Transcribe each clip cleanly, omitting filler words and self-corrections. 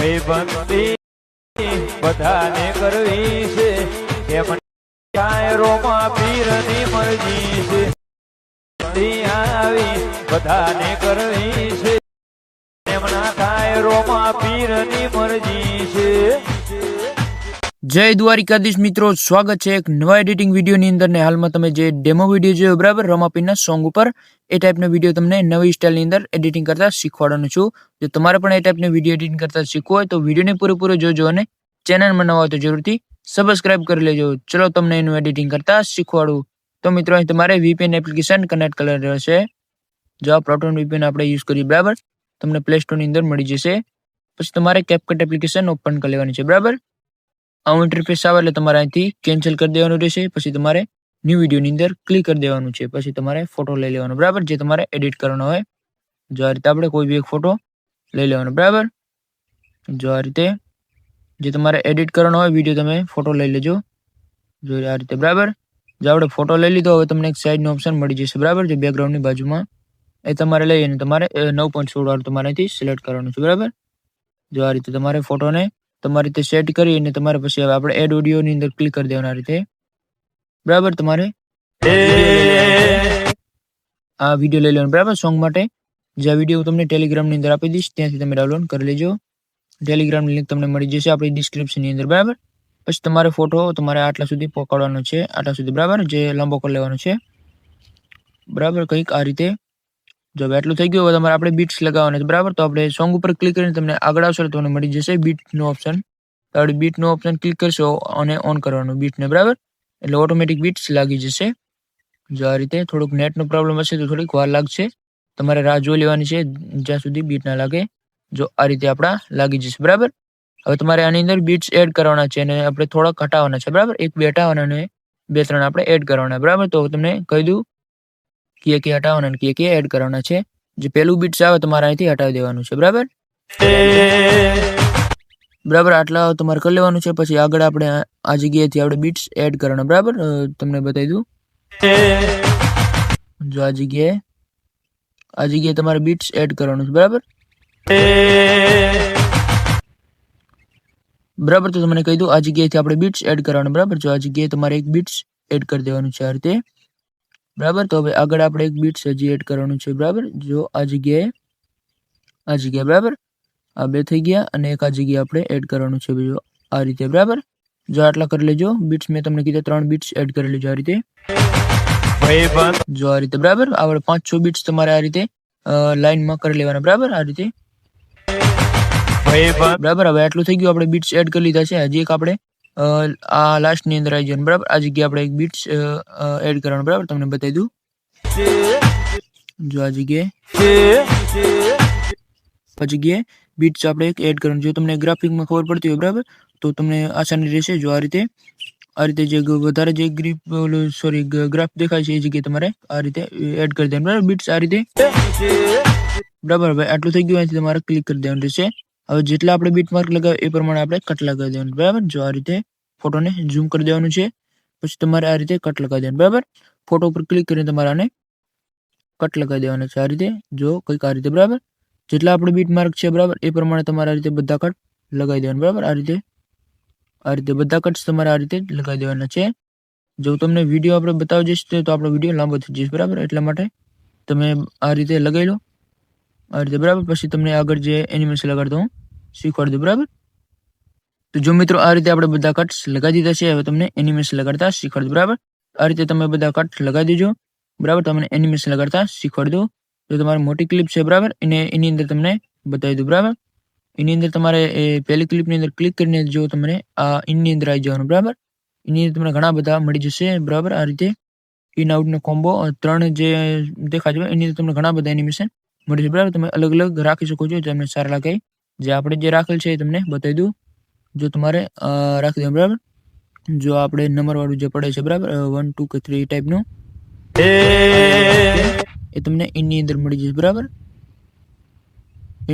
ભાઈબંધી બધાને કરવી છે એમ રોમા પીરની મરજી છે આવી બધાને કરવી છે એમના થાય રોમા પીરની મરજી છે। જય દ્વારિકાધીશ મિત્રો, સ્વાગત છે એક નવા એડિટિંગ વિડીયોની અંદર ને હાલમાં તમે જે ડેમો વિડીયો જોયો બરાબર રમાપીરના સોંગ ઉપર, એ ટાઈપનો વિડીયો તમને નવી સ્ટાઇલની અંદર એડિટિંગ કરતા શીખવાડવાનું છું। જો તમારે પણ એ ટાઈપનો વિડીયો એડિટિંગ કરતા શીખવું હોય તો વિડીયોને પૂરેપૂરો જોજો અને ચેનલમાં નવા હોય તો જરૂરથી સબસ્ક્રાઇબ કરી લેજો। ચલો તમને એનું એડિટિંગ કરતા શીખવાડું। તો મિત્રો અહીં તમારે VPN એપ્લિકેશન કનેક્ટ કરી રહેશે। જો આ પ્રોટોન VPN આપણે યુઝ કરીએ બરાબર, તમને પ્લે સ્ટોરની અંદર મળી જશે। પછી તમારે કેપકટ એપ્લિકેશન ઓપન કરી લેવાની છે બરાબર। આવું ઇન્ટરફેસ આવે એટલે તમારે અહીંથી કેન્સલ કરી દેવાનું રહેશે। પછી તમારે ન્યૂ વિડીયોની અંદર ક્લિક કરી દેવાનું છે। પછી તમારે ફોટો લઈ લેવાનો બરાબર, જે તમારે એડિટ કરવાનો હોય। જો આ રીતે આપણે કોઈ બી એક ફોટો લઈ લેવાનો બરાબર। જો આ રીતે જે તમારે એડિટ કરવાનો હોય વિડીયો તમે ફોટો લઈ લેજો। જો આ રીતે બરાબર। જો આપણે ફોટો લઈ લીધો, હવે તમને એક સાઈડનો ઓપ્શન મળી જશે બરાબર, જે બેકગ્રાઉન્ડની બાજુમાં, એ તમારે લઈ અને તમારે 9.16 વાળું તમારે અહીંથી સિલેક્ટ કરવાનું છે બરાબર। જો આ રીતે તમારે ફોટોને તમારી રીતે સેટ કરી અને તમારે પછી હવે આપણે એડ ઓડિયોની અંદર ક્લિક કરી દેવાનું આ રીતે બરાબર। તમારે આ વિડીયો લઈ લેવાનો બરાબર સોંગ માટે। જે આ વિડીયો તમને ટેલિગ્રામની અંદર આપી દઈશ, ત્યાંથી તમે ડાઉનલોડ કરી લેજો। ટેલિગ્રામની લિંક તમને મળી જશે આપણી ડિસ્ક્રિપ્શનની અંદર બરાબર। પછી તમારે ફોટો તમારે આટલા સુધી પકડવાનો છે, આટલા સુધી બરાબર, જે લાંબો કરી લેવાનો છે બરાબર, કંઈક આ રીતે। જો એટલું થઈ ગયું, હવે તમારે આપણે બીટ્સ લગાવવાના છે બરાબર। તો આપણે સોંગ ઉપર ક્લિક કરીને તમને આગળ આવશો તો તમને મળી જશે બીટનો ઓપ્શન। તો આપણે બીટનો ઓપ્શન ક્લિક કરશો અને ઓન કરવાનું બીટને બરાબર, એટલે ઓટોમેટિક બીટ્સ લાગી જશે। જો આ રીતે થોડુંક નેટનો પ્રોબ્લેમ હશે તો થોડીક વાર લાગશે, તમારે રાહ જોઈ લેવાની છે જ્યાં સુધી બીટ ના લાગે। જો આ રીતે આપણા લાગી જશે બરાબર। હવે તમારે આની અંદર બીટ્સ એડ કરવાના છે અને આપણે થોડાક હટાવવાના છે બરાબર, 1-2 હટાવવાના અને 2-3 આપણે એડ કરવાના બરાબર। તો તમને કહી દઉં કે હટાવવાના અને કે એડ કરવાના છે। જે પહેલું બીટ્સ આવે તમારે અહીંથી હટાવી દેવાનું છે બરાબર બરાબર। આટલા તમારે કરી લેવાનું છે। પછી આગળ આપણે આ જગ્યાએથી આપણે બીટ્સ એડ કરવાના બરાબર, તમને બતાવી દઉં। જો આ જગ્યાએ તમારે બીટ્સ એડ કરવાનું છે બરાબર બરાબર। તો તમને કહી દઉં આ જગ્યાએથી આપણે બીટ્સ એડ કરવાનું બરાબર। જો આ જગ્યાએ તમારે એક બીટ્સ એડ કરી દેવાનું છે આ રીતે બરાબર। તો હવે આગળ આપણે એક બીટ્સ હજી એડ કરવાનું છે બરાબર। જો આ જગ્યાએ બરાબર, આ 2 થઈ ગયા અને એક આ જગ્યાએ આપણે એડ કરવાનું છે બીજો આ રીતે બરાબર। જો આટલા કરી લેજો બીટ્સ, મેં તમને કીધા 3 બીટ્સ એડ કરી લેજો આ રીતે। જો આ રીતે બરાબર, આપણે 5-6 બીટ્સ તમારે આ રીતે લાઈનમાં કરી લેવાના બરાબર, આ રીતે બરાબર। હવે આટલું થઈ ગયું, આપણે બીટ્સ એડ કરી લીધા છે। હજી એક આપણે આ લાસ્ટની અંદર આવી જવાનું બરાબર, આ જગ્યાએ આપણે એક બીટ્સ એડ કરવાનું બરાબર, તમને બતાવી દઉં। જો આ જગ્યાએ બીટ્સ આપણે એક એડ કરવાનું। જો તમને ગ્રાફિકમાં ખબર પડતી હોય બરાબર તો તમને આસાની રહેશે। જો આ રીતે જે વધારે જે ગ્રાફ દેખાય છે એ જગ્યાએ તમારે આ રીતે એડ કરી દેવાનું બરાબર બીટ્સ આ રીતે બરાબર। હવે આટલું થઈ ગયું, અહીંથી તમારે ક્લિક કરી દેવાનું રહેશે। હવે જેટલા આપણે બીટ માર્ક લગાવે એ પ્રમાણે આપણે કટ લગાવી દેવાનું બરાબર। જો આ રીતે ફોટોને ઝૂમ કરી દેવાનું છે, પછી તમારે આ રીતે કટ લગાવી દેવાનું બરાબર। ફોટો ઉપર ક્લિક કરીને તમારે આને કટ લગાવી દેવાના છે આ રીતે, જો કંઈક આ રીતે બરાબર। જેટલા આપણે બીટ માર્ક છે બરાબર એ પ્રમાણે તમારે આ રીતે બધા કટ લગાવી દેવાના બરાબર। આ રીતે બધા કટ્સ તમારે આ રીતે લગાવી દેવાના છે। જો તમને વિડીયો આપણે બતાવી જઈશ તો આપણો વિડીયો લાંબો થઈ જશે બરાબર, એટલા માટે તમે આ રીતે લગાવી લો આ રીતે બરાબર। પછી તમને આગળ જે એનિમેશન લગાડતો હું શીખવાડી દઉં બરાબર। તો જો મિત્રો આ રીતે આપણે બધા કટ્સ લગાવી દીધા છે, હવે તમને એનિમેશન લગાડતા શીખવાડી દઉં બરાબર। આ રીતે તમે બધા કટ લગાવી દેજો બરાબર, તમને એનિમેશન લગાડતા શીખવાડી દઉં। જો તમારી મોટી ક્લિપ છે બરાબર, એની અંદર તમને બતાવી દઉં બરાબર। એની અંદર તમારે એ પહેલી ક્લિપની અંદર ક્લિક કરીને જો તમને આ ઇનની અંદર આવી જવાનું બરાબર। એની અંદર તમને ઘણા બધા મળી જશે બરાબર, આ રીતે ઇન આઉટનો કોમ્બો 3 જે દેખાય છે એની અંદર તમને ઘણા બધા એનિમેશન મળી જશે બરાબર। તમે અલગ અલગ રાખી શકો છો, તમને સારા લાગે। જે આપણે જે રાખેલ છે એ તમને બતાવી દઉં। જો તમારે રાખી દઉં બરાબર। જો આપણે નંબરવાળું જે પડે છે બરાબર 1 2 કે 3 ટાઈપનું એ તમને ઇનની અંદર મળી જશે બરાબર।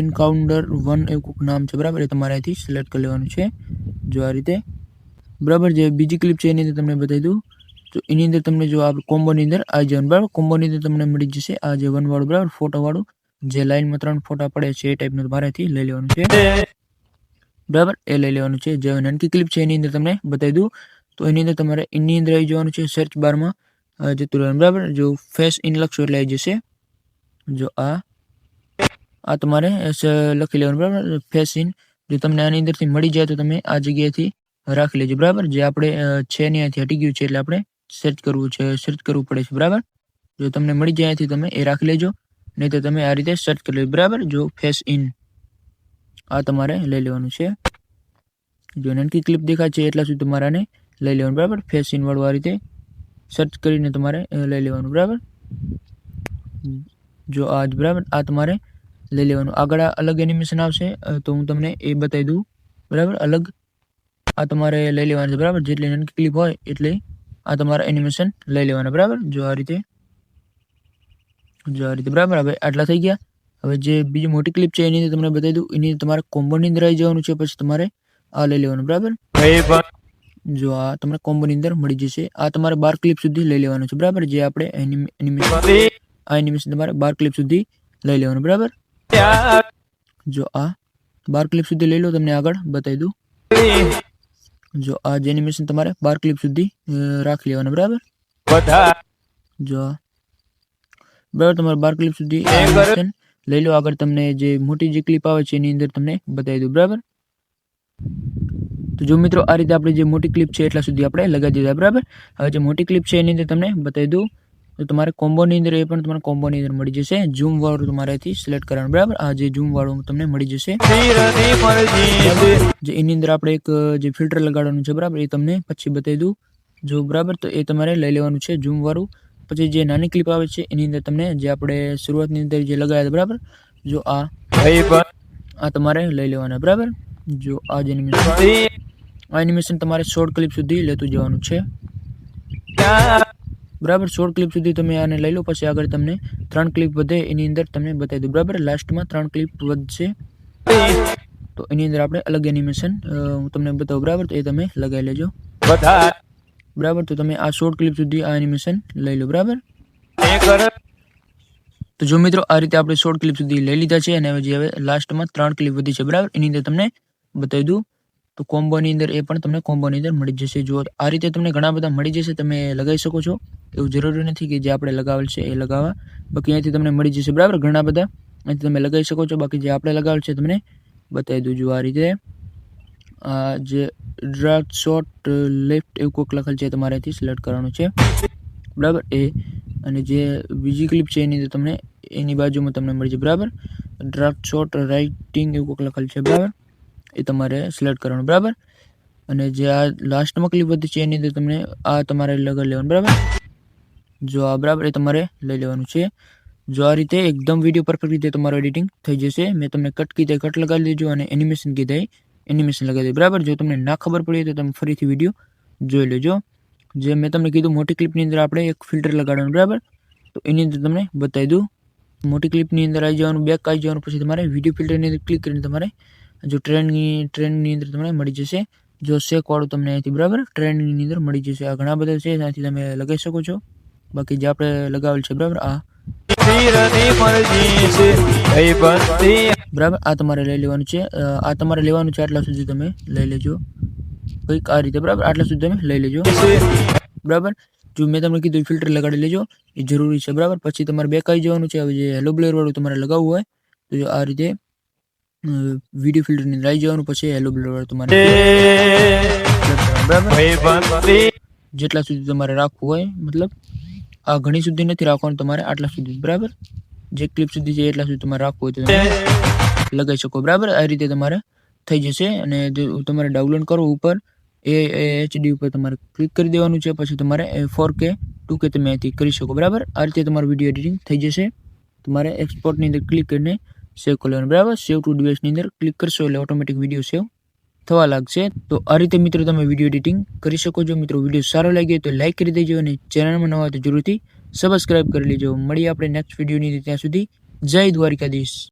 એન્કાઉન્ટર 1 એવું કોઈક નામ છે બરાબર, એ તમારે અહીંથી સિલેક્ટ કરી લેવાનું છે। જો આ રીતે બરાબર। જે બીજી ક્લિપ છે એની અંદર તમને બતાવી દઉં। તો એની અંદર તમને જો આ કોમ્બોની અંદર આવી જવાનું બરાબર। કોમ્બોની અંદર તમને મળી જશે આ જે 1 વાળું બરાબર, ફોટો વાળું, જે લાઈનમાં 3 ફોટા પડે છે એ ટાઈપનું તમારેથી લઈ લેવાનું છે બરાબર એ લઈ લેવાનું છે. જે નાનકી ક્લિપ છે એની અંદર તમને બતાવી દઉં તો એની અંદર તમારે એની અંદર આવી જવાનું છે, સર્ચ બારમાં જતું રહેવાનું. બરાબર જો ફેસ ઇન લખશો એટલે આવી જશે. જો આ તમારે લખી લેવાનું. બરાબર ફેસ ઇન જો તમને આની અંદરથી મળી જાય તો તમે આ જગ્યાએથી રાખી લેજો. બરાબર જે આપણે છે ને અહીંયાથી હટી ગયું છે એટલે આપણે સર્ચ કરવું પડે છે. બરાબર જો તમને મળી જાય અહીંયાથી તમે એ રાખી લેજો, નહીં તો તમે આ રીતે સર્ચ કરી લેજો. બરાબર જો ફેસ ઇન આ તમારે લઈ લેવાનું છે. જો નાનકી ક્લિપ દેખાય છે એટલા સુધી તમારે આને લઈ લેવાનું. બરાબર ફેસ ઇન વાળું આ રીતે સર્ચ કરીને તમારે લઈ લેવાનું. બરાબર જો આ જ બરાબર આ તમારે લઈ લેવાનું. આગળ અલગ એનિમેશન આવશે તો હું તમને એ બતાવી દઉં. બરાબર અલગ આ તમારે લઈ લેવાનું છે. બરાબર જેટલી નાનકી ક્લિપ હોય એટલે આ તમારે એનિમેશન લઈ લેવાના. બરાબર જો આ રીતે બરાબર હવે આટલા થઈ ગયા. હવે જે બીજી મોટી ક્લિપ છે એની અંદર તમને બતાવી દઉં. એની તમારે કોમ્બોની અંદર આવી જવાનું છે, પછી તમારે આ લઈ લેવાનું. બરાબર જો આ તમને કોમ્બોની અંદર મળી જશે. આ તમારે 12 ક્લિપ સુધી લઈ લેવાનું છે. બરાબર જે આપણે એનિમેશન તમારે 12 ક્લિપ સુધી લઈ લેવાનું. બરાબર જો આ 12 ક્લિપ સુધી લઈ લો, તમને આગળ બતાવી દઉં. જો આ જે એનિમેશન તમારે 12 ક્લિપ સુધી રાખી લેવાનું. બરાબર જો બરાબર તમારે 12 ક્લિપ સુધી એનિમેશન લઈ લો. આગળ તમને જે મોટી જે ક્લિપ આવે છે એની અંદર તમને બતાવી દઉં. બરાબર તો જો મિત્રો આ રીતે આપણે જે મોટી ક્લિપ છે એટલા સુધી આપણે લગાવી દીધા. બરાબર હવે જે મોટી ક્લિપ છે એની અંદર તમને બતાવી દઉં તો તમારે કોમ્બોની અંદર એ પણ તમારે કોમ્બોની અંદર મળી જશે. ઝૂમ વાળું તમારેથી સિલેક્ટ કરવાનું. બરાબર આ જે ઝૂમ વાળું તમને મળી જશે. જે એની અંદર આપણે એક જે ફિલ્ટર લગાડવાનું છે. બરાબર એ તમને પછી બતાવી દઉં. જો બરાબર તો એ તમારે લઈ લેવાનું છે ઝૂમ વાળું. પછી જે નાની ક્લિપ આવે છે એની અંદર તમને જે આપણે શરૂઆતની અંદર જે લગાવ્યા હતા. બરાબર જો આ તમારે લઈ લેવાના. બરાબર જો આ જ એનિમેશન તમારે શોર્ટ ક્લિપ સુધી લેતું જવાનું છે. બરાબર શોર્ટ ક્લિપ સુધી તમે આને લઈ લો, પછી આગળ તમને 3 ક્લિપ વધે એની અંદર તમને બતાવી દઉં. બરાબર લાસ્ટમાં 3 ક્લિપ વધશે તો એની અંદર આપણે અલગ એનિમેશન હું તમને બતાવું. બરાબર તો એ તમે લગાવી લેજો. બરાબર તો તમે આ શોર્ટ ક્લિપ સુધી આ એનિમેશન લઈ લો. બરાબર તો જો મિત્રો આ રીતે આપણે શોર્ટ ક્લિપ સુધી લઈ લીધા છે અને હવે લાસ્ટમાં 3 ક્લિપ વધી છે. બરાબર એની અંદર તમને બતાવી દઉં તો કોમ્બોની અંદર એ પણ તમને કોમ્બોની અંદર મળી જશે. જો આ રીતે તમને ઘણા બધા મળી જશે, તમે લગાવી શકો છો. એવું જરૂરી નથી કે જે આપણે લગાવેલ છે એ લગાવવા, બાકી અહીંયાથી તમને મળી જશે. બરાબર ઘણા બધા અહીંથી તમે લગાવી શકો છો. બાકી જે આપણે લગાવેલ છે તમને બતાવી દઉં. જો આ રીતે જે ડ્રાગ શોર્ટ લેફ્ટ એવું કોઈક લખેલ છે તમારે અહીંથી સિલેક્ટ કરવાનું છે. બરાબર એ અને જે બીજી ક્લિપ છે એની અંદર તમને એની બાજુમાં તમને મળી જાય. બરાબર ડ્રાગ શોર્ટ રાઇટિંગ એવું કોઈક લખેલ છે. બરાબર એ તમારે સિલેક્ટ કરવાનું. બરાબર અને જે આ લાસ્ટમાં ક્લિપ વધી છે એની અંદર તમને આ તમારે લગાવી લેવાનું. બરાબર જો આ બરાબર એ તમારે લઈ લેવાનું છે. જો આ રીતે એકદમ વિડીયો પરફેક્ટ રીતે તમારું એડિટિંગ થઈ જશે. મેં તમને કટ કીધા કટ લગાવી દેજો અને એનિમેશન કીધા એનિમેશન લગાવી દે. બરાબર જો તમને ના ખબર પડી તો તમે ફરીથી વિડીયો જોઈ લેજો. જે મેં તમને કીધું મોટી ક્લિપની અંદર આપણે એક ફિલ્ટર લગાડવાનું. બરાબર તો એની અંદર તમને બતાવી દઉં. મોટી ક્લિપની અંદર આવી જવાનું, બેક આવી જવાનું, પછી તમારે વિડીયો ફિલ્ટરની અંદર ક્લિક કરીને તમારે જો ટ્રેન્ડની અંદર તમને મળી જશે. જો શેક વાળું તમને અહીંથી બરાબર ટ્રેન્ડની અંદર મળી જશે. આ ઘણા બધા છે ત્યાંથી તમે લગાવી શકો છો. બાકી જે આપણે લગાવેલ છે બરાબર બરાબર આ તમારે લઈ લેવાનું છે. આ તમારે લેવાનું છે આટલા સુધી તમે લઈ લેજો. કંઈક આ રીતે બરાબર આટલા સુધી તમે લઈ લેજો. બરાબર જો મેં તમને કીધું ફિલ્ટર લગાડી લેજો, એ જરૂરી છે. બરાબર પછી તમારે બેક આવી જવાનું છે. હવે જે હેલો બ્લેર વાળું તમારે લગાવવું હોય તો આ રીતે વિડીયો ફિલ્ટરની અંદર આવી જવાનું, પછી હેલો બ્લેર વાળું તમારે બરાબર જેટલા સુધી તમારે રાખવું હોય, મતલબ આ ઘણી સુધી નથી રાખવાનું તમારે, આટલા સુધી. બરાબર જે ક્લિપ સુધી છે એટલા સુધી તમારે રાખવું હોય તો તમે લગાવી શકો. બરાબર આ રીતે તમારે થઈ જશે. અને જો તમારે ડાઉનલોડ કરવું ઉપર HD ઉપર તમારે ક્લિક કરી દેવાનું છે. પછી તમારે 4K 2K તમે અહીંથી કરી શકો. બરાબર આ રીતે તમારું વિડીયો એડિટિંગ થઈ જશે. તમારે એક્સપોર્ટની અંદર ક્લિક કરીને સેવ કરી લેવાનું. બરાબર સેવ ટુ ડિવાઇસની અંદર ક્લિક કરશો એટલે ઓટોમેટિક વિડીયો સેવ થવા લાગશે. તો આ રીતે મિત્રો તમે વિડીયો એડિટિંગ કરી શકો છો. મિત્રો વિડીયો સારો લાગ્યો તો લાઈક કરી દેજો અને ચેનલમાં નવા હોય તો જરૂરથી સબસ્ક્રાઇબ કરી લેજો. મળીએ આપણે નેક્સ્ટ વિડીયોની. ત્યાં સુધી જય દ્વારિકાધીશ.